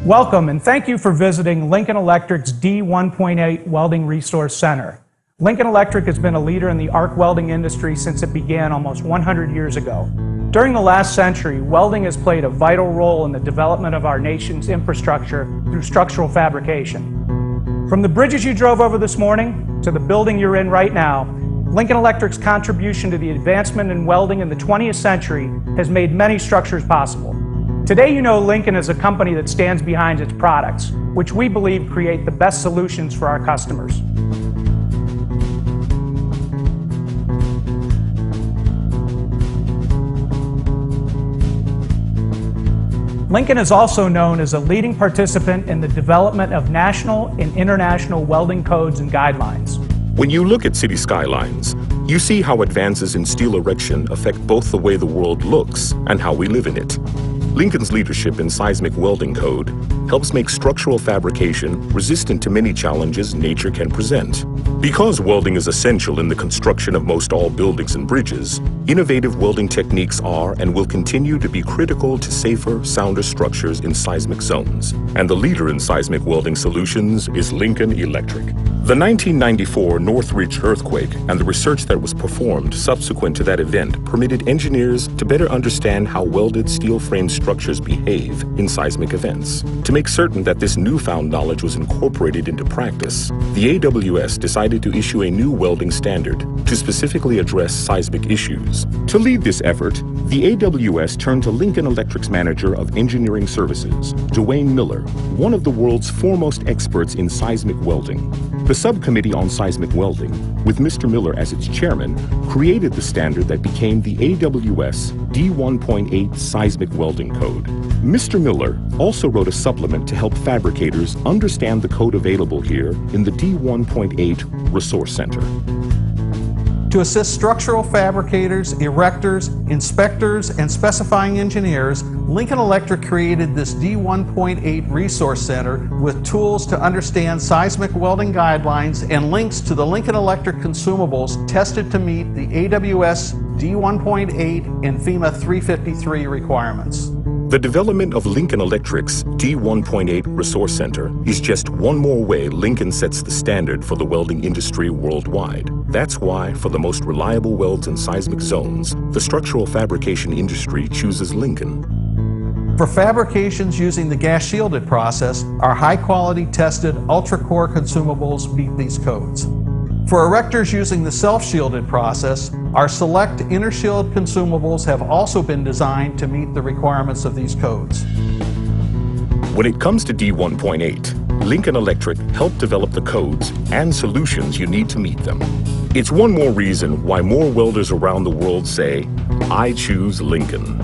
Welcome and thank you for visiting Lincoln Electric's D1.8 Welding Resource Center. Lincoln Electric has been a leader in the arc welding industry since it began almost 100 years ago. During the last century, welding has played a vital role in the development of our nation's infrastructure through structural fabrication. From the bridges you drove over this morning to the building you're in right now, Lincoln Electric's contribution to the advancement in welding in the 20th century has made many structures possible. Today you know Lincoln is a company that stands behind its products, which we believe create the best solutions for our customers. Lincoln is also known as a leading participant in the development of national and international welding codes and guidelines. When you look at city skylines, you see how advances in steel erection affect both the way the world looks and how we live in it. Lincoln's leadership in seismic welding code helps make structural fabrication resistant to many challenges nature can present. Because welding is essential in the construction of most all buildings and bridges, innovative welding techniques are and will continue to be critical to safer, sounder structures in seismic zones. And the leader in seismic welding solutions is Lincoln Electric. The 1994 Northridge earthquake and the research that was performed subsequent to that event permitted engineers to better understand how welded steel frame structures behave in seismic events. To make certain that this newfound knowledge was incorporated into practice, the AWS decided to issue a new welding standard to specifically address seismic issues. To lead this effort, the AWS turned to Lincoln Electric's Manager of Engineering Services, Dwayne Miller, one of the world's foremost experts in seismic welding. The subcommittee on seismic welding, with Mr. Miller as its chairman, created the standard that became the AWS D1.8 Seismic Welding Code. Mr. Miller also wrote a supplement to help fabricators understand the code available here in the D1.8 Resource Center. To assist structural fabricators, erectors, inspectors, and specifying engineers, Lincoln Electric created this D1.8 Resource Center with tools to understand seismic welding guidelines and links to the Lincoln Electric consumables tested to meet the AWS D1.8 and FEMA 353 requirements. The development of Lincoln Electric's D1.8 Resource Center is just one more way Lincoln sets the standard for the welding industry worldwide. That's why, for the most reliable welds in seismic zones, the structural fabrication industry chooses Lincoln. For fabrications using the gas-shielded process, our high-quality tested ultra-core consumables meet these codes. For erectors using the self-shielded process, our select inner shield consumables have also been designed to meet the requirements of these codes. When it comes to D1.8, Lincoln Electric helped develop the codes and solutions you need to meet them. It's one more reason why more welders around the world say, "I choose Lincoln."